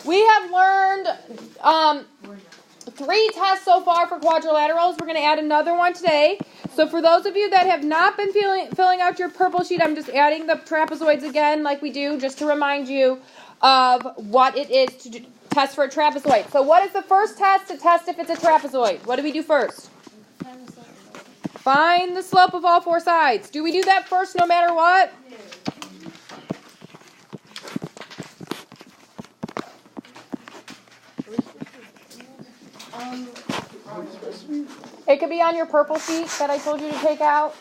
We have learned 3 tests so far for quadrilaterals. We're going to add another one today. So for those of you that have not been filling out your purple sheet, I'm just adding the trapezoids again like we do, just to remind you of what it is to test for a trapezoid. So what is the first test to test if it's a trapezoid? What do we do first? Find the slope of all 4 sides. Do we do that first no matter what? It could be on your purple sheet that I told you to take out,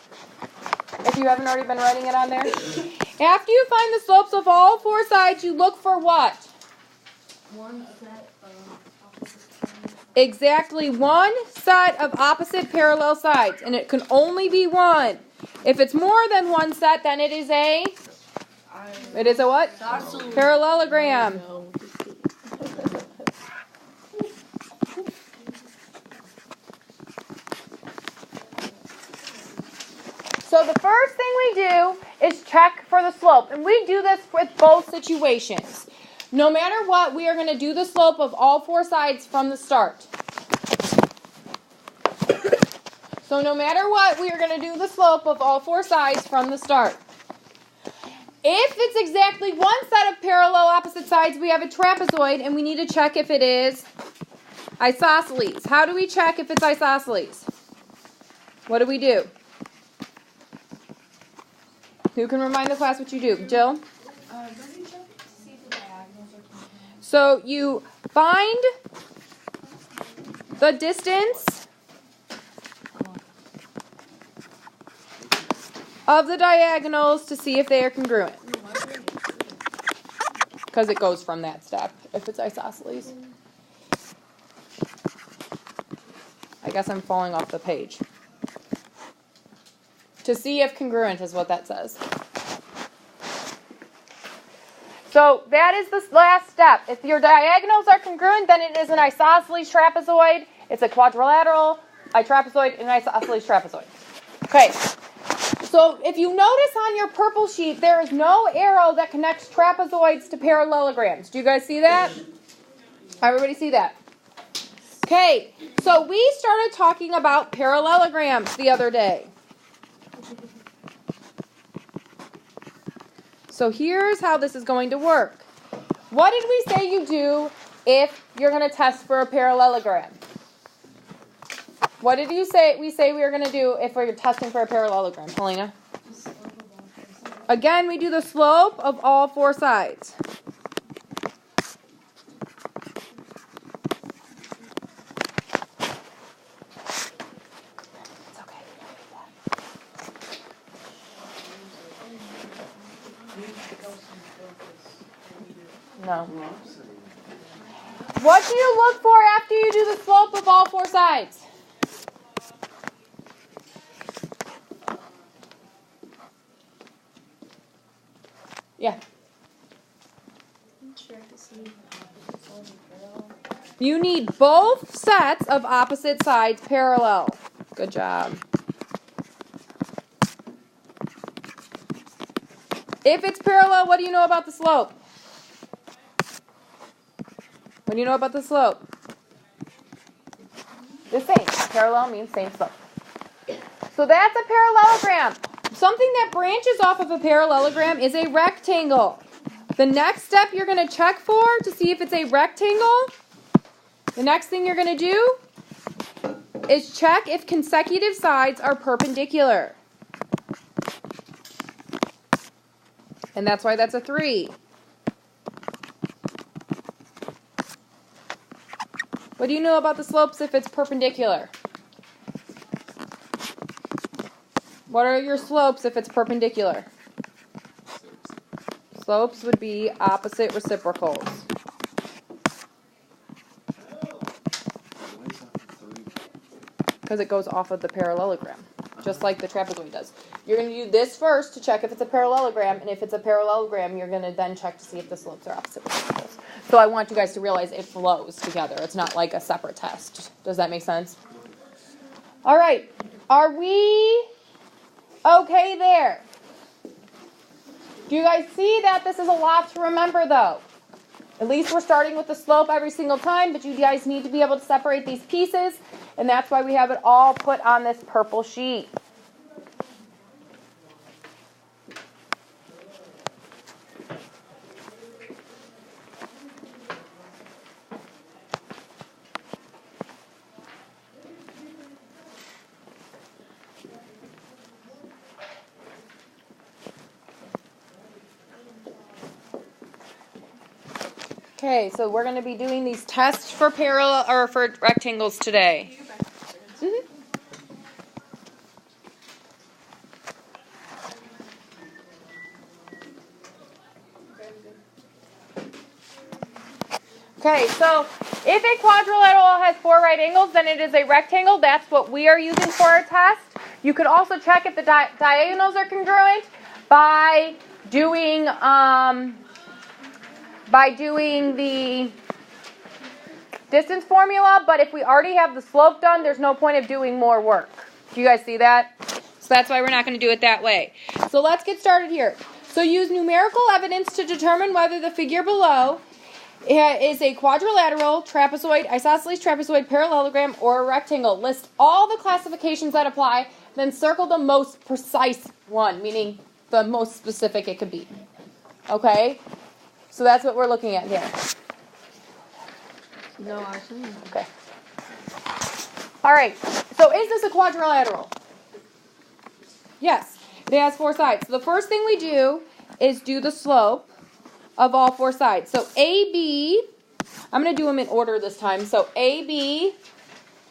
if you haven't already been writing it on there. After you find the slopes of all 4 sides, you look for what? One set of opposite. Exactly 1 set of opposite parallel sides, and it can only be 1. If it's more than 1 set, then it is a... It is a what? Parallelogram. So the first thing we do is check for the slope. And we do this with both situations. No matter what, we are going to do the slope of all 4 sides from the start. So no matter what, we are going to do the slope of all 4 sides from the start. If it's exactly 1 set of parallel opposite sides, we have a trapezoid, and we need to check if it is isosceles. How do we check if it's isosceles? What do we do? Who can remind the class what you do? Jill? So you find the distance of the diagonals to see if they are congruent. Because it goes from that step, if it's isosceles. I guess I'm falling off the page. To see if congruent is what that says. So that is the last step. If your diagonals are congruent, then it is an isosceles trapezoid. It's a quadrilateral, a trapezoid, and an isosceles trapezoid. Okay. So if you notice on your purple sheet, there is no arrow that connects trapezoids to parallelograms. Do you guys see that? Everybody see that? Okay. So we started talking about parallelograms the other day. So here's how this is going to work. What did we say you do if you're going to test for a parallelogram? What did you say we were going to do if we're testing for a parallelogram, Helena? Again, we do the slope of all 4 sides. No. What do you look for after you do the slope of all 4 sides? Yeah. You need both sets of opposite sides parallel. Good job. If it's parallel, what do you know about the slope? What do you know about the slope? The same. Parallel means same slope. So that's a parallelogram. Something that branches off of a parallelogram is a rectangle. The next step you're going to check for to see if it's a rectangle, the next thing you're going to do is check if consecutive sides are perpendicular. And that's why that's a 3. What do you know about the slopes if it's perpendicular? What are your slopes if it's perpendicular? Slopes would be opposite reciprocals. Because it goes off of the parallelogram, just like the trapezoid does. You're going to do this first to check if it's a parallelogram, and if it's a parallelogram, you're going to then check to see if the slopes are opposite reciprocals. So I want you guys to realize it flows together. It's not like a separate test. Does that make sense? All right. Are we okay there? Do you guys see that this is a lot to remember, though? At least we're starting with the slope every single time, but you guys need to be able to separate these pieces, and that's why we have it all put on this purple sheet. Okay, so we're going to be doing these tests for parallel or for rectangles today. Mm-hmm. Okay, so if a quadrilateral has 4 right angles, then it is a rectangle. That's what we are using for our test. You could also check if the diagonals are congruent by doing the distance formula, but if we already have the slope done, there's no point of doing more work. Do you guys see that? So that's why we're not going to do it that way. So let's get started here. So use numerical evidence to determine whether the figure below is a quadrilateral, trapezoid, isosceles trapezoid, parallelogram, or a rectangle. List all the classifications that apply, then circle the most precise one, meaning the most specific it could be. Okay? So that's what we're looking at here. No, I see. Okay. All right. So is this a quadrilateral? Yes. It has 4 sides. So the first thing we do is do the slope of all 4 sides. So AB, I'm going to do them in order this time. So AB,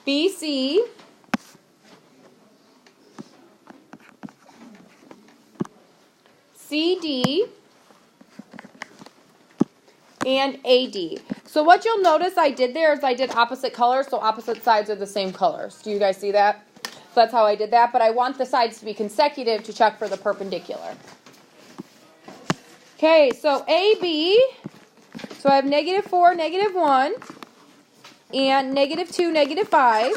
BC, CD, and AD. So what you'll notice I did there is I did opposite colors, so opposite sides are the same colors. Do you guys see that? So that's how I did that, but I want the sides to be consecutive to check for the perpendicular. Okay, so AB, so I have -4, -1, and -2, -5.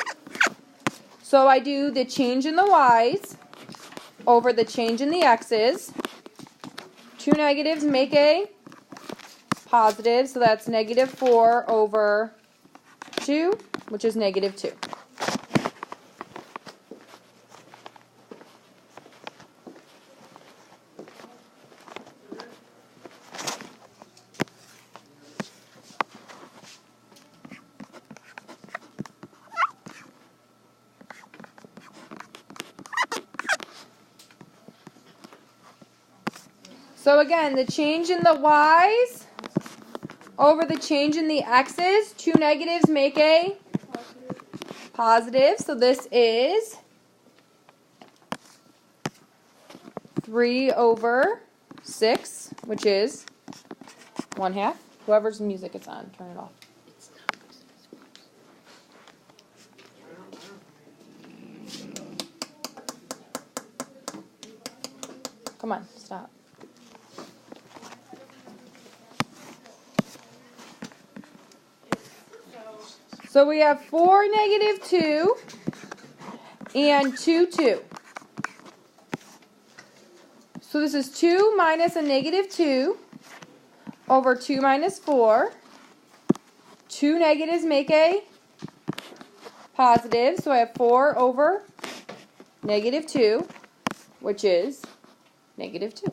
So I do the change in the y's over the change in the x's. 2 negatives make a positive, so that's -4 over 2, which is -2. So again, the change in the y's over the change in the x's, 2 negatives make a positive. So this is 3 over 6, which is 1/2. Whoever's music it's on, turn it off. Come on, stop. So we have 4, -2, and 2, 2. So this is 2 minus a -2 over 2 minus 4. 2 negatives make a positive, so I have 4 over -2, which is -2.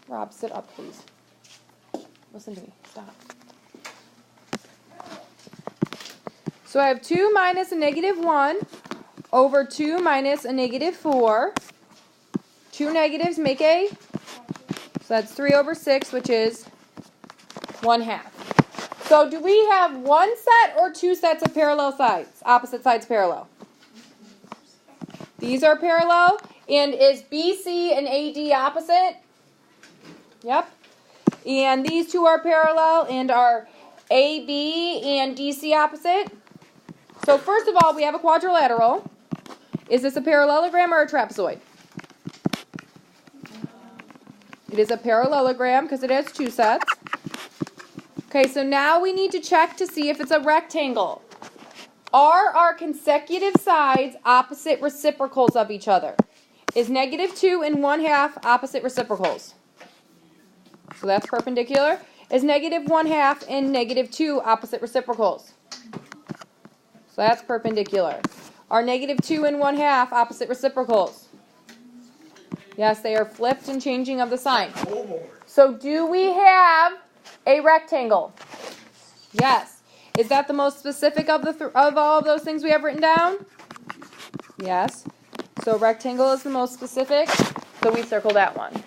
Rob, sit up, please. Listen to me. Stop. So I have 2 minus a -1 over 2 minus a -4. 2 negatives make a, so that's 3 over 6, which is 1/2. So do we have 1 set or 2 sets of parallel sides? Opposite sides parallel. These are parallel. And is BC and AD opposite? Yep. And these two are parallel, and are AB and DC opposite? So first of all, we have a quadrilateral. Is this a parallelogram or a trapezoid? It is a parallelogram because it has 2 sets. Okay, so now we need to check to see if it's a rectangle. Are our consecutive sides opposite reciprocals of each other? Is -2 and 1/2 opposite reciprocals? So that's perpendicular. Is -1/2 and -2 opposite reciprocals? So that's perpendicular. Are -2 and 1/2 opposite reciprocals? Yes, they are flipped and changing of the sign. So do we have a rectangle? Yes. Is that the most specific of of all of those things we have written down? Yes. So rectangle is the most specific. So we circle that one.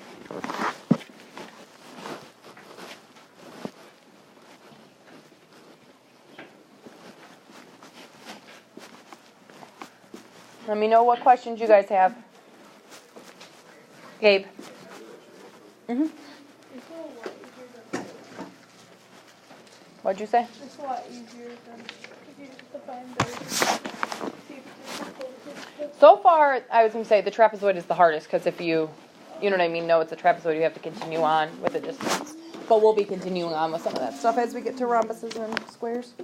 Let me know what questions you guys have. Gabe. What'd you say? It's a lot easier than if you just define those. So far, I was going to say the trapezoid is the hardest because if you know what I mean, know it's a trapezoid, you have to continue on with the distance. But we'll be continuing on with some of that stuff as we get to rhombuses and squares.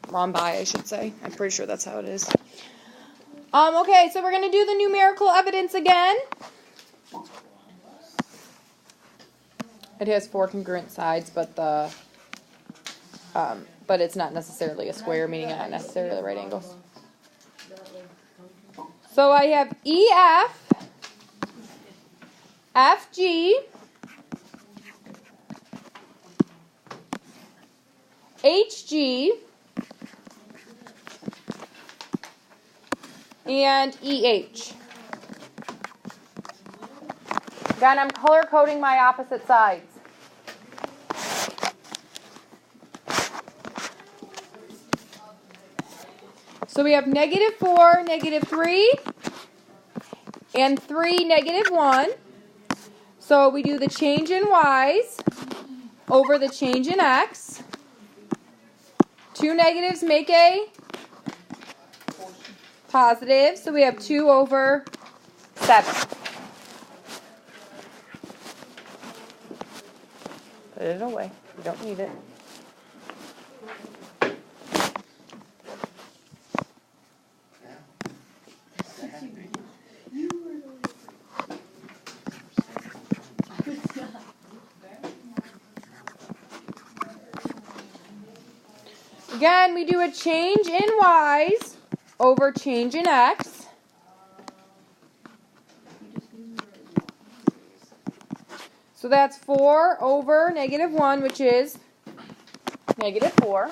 Rhombi, I should say. I'm pretty sure that's how it is. Okay, so we're going to do the numerical evidence again. It has 4 congruent sides, but but it's not necessarily a square, meaning not necessarily right angles. So I have EF, FG, HG, and EH. Again, I'm color coding my opposite sides. So we have -4, -3, and 3, -1. So we do the change in y's over the change in x. 2 negatives make a positive, so we have 2 over 7. Put it away. You don't need it. Again, we do a change in y's over change in x. So that's 4 over -1, which is -4.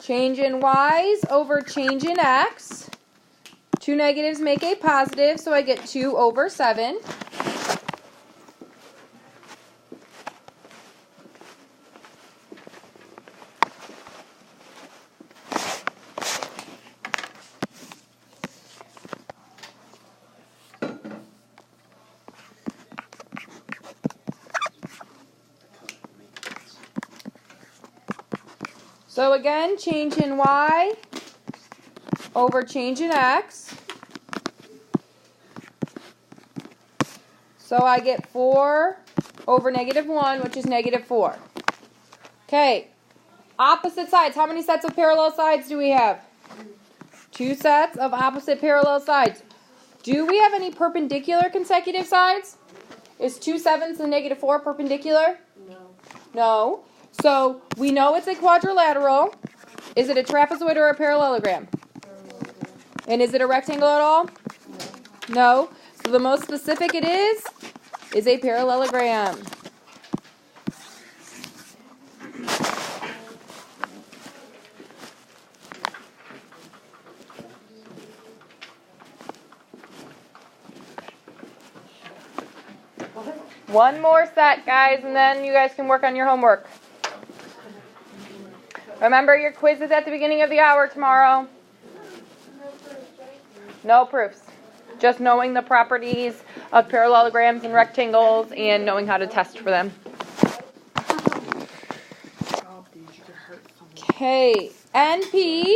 Change in y's over change in x. 2 negatives make a positive, so I get 2 over 7. So again, change in y over change in x. So I get 4 over -1, which is -4. Okay, opposite sides. How many sets of parallel sides do we have? 2 sets of opposite parallel sides. Do we have any perpendicular consecutive sides? Is 2 7ths and -4 perpendicular? No. No. So we know it's a quadrilateral. Is it a trapezoid or a parallelogram? And is it a rectangle at all? No. So the most specific it is a parallelogram. One more set, guys, and then you guys can work on your homework. Remember, your quiz is at the beginning of the hour tomorrow. No proofs. just knowing the properties of parallelograms and rectangles and knowing how to test for them. Okay, NP,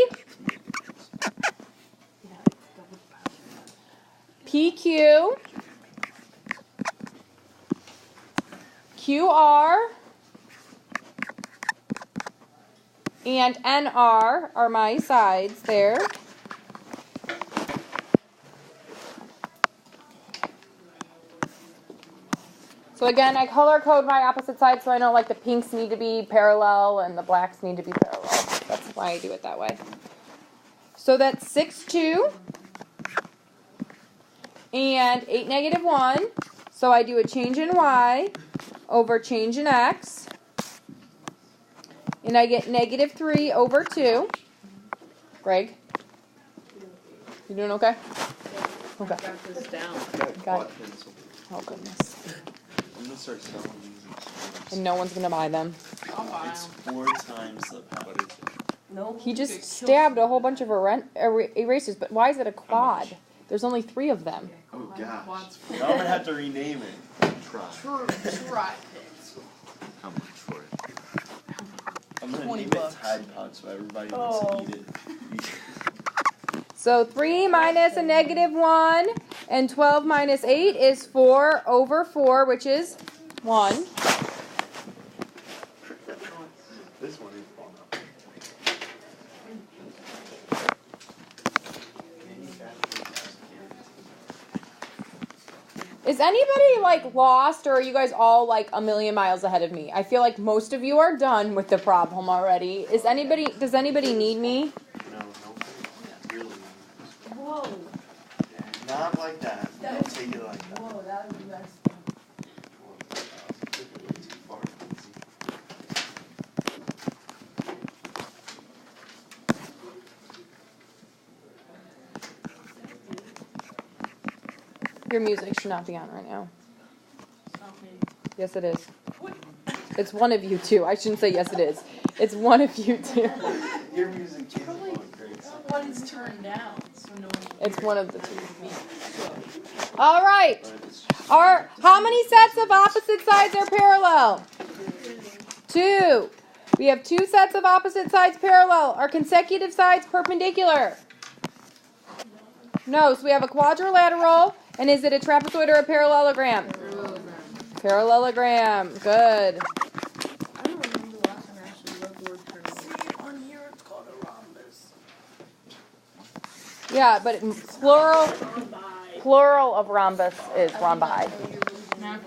PQ, QR, and NR are my sides there. So again, I color code my opposite sides so I know like the pinks need to be parallel and the blacks need to be parallel. That's why I do it that way. So that's 6, 2, and 8, negative 1. So I do a change in Y over change in X. And I get negative 3 over 2. Greg? You doing okay? Okay. Got this down. Got it. Oh, goodness. I'm gonna start selling these. And no one's going to buy them. I'll buy It's 'em. 4 times the power. No. He just stabbed a whole bunch of erasers, but why is it a quad? There's only 3 of them. Oh gosh. Quads. Now I'm gonna have to rename it. Try. Try pits. How much for it? I'm gonna 20 name bucks. it Tide Pod so everybody wants to eat it. So 3 minus a negative 1 and 12 minus 8 is 4 over 4, which is 1. This one is falling up. Is anybody like lost, or are you guys all like a million miles ahead of me? I feel like most of you are done with the problem already. Does anybody need me? No, really. Whoa. Not like that. Don't take it like that. Whoa, that would be nice. Too far. Your music should not be on right now. Yes, it is. It's one of you two. I shouldn't say yes, it is. It's one of you two. Your music is going great. One's turned down, so no one. It's one of the two. All right. How many sets of opposite sides are parallel? 2. We have 2 sets of opposite sides parallel. Are consecutive sides perpendicular? No. So we have a quadrilateral. And is it a trapezoid or a parallelogram? Parallelogram. Good. I don't remember the last time I actually read the word parallel. On here it's called a rhombus. Yeah, but plural of rhombus is rhombi. Now,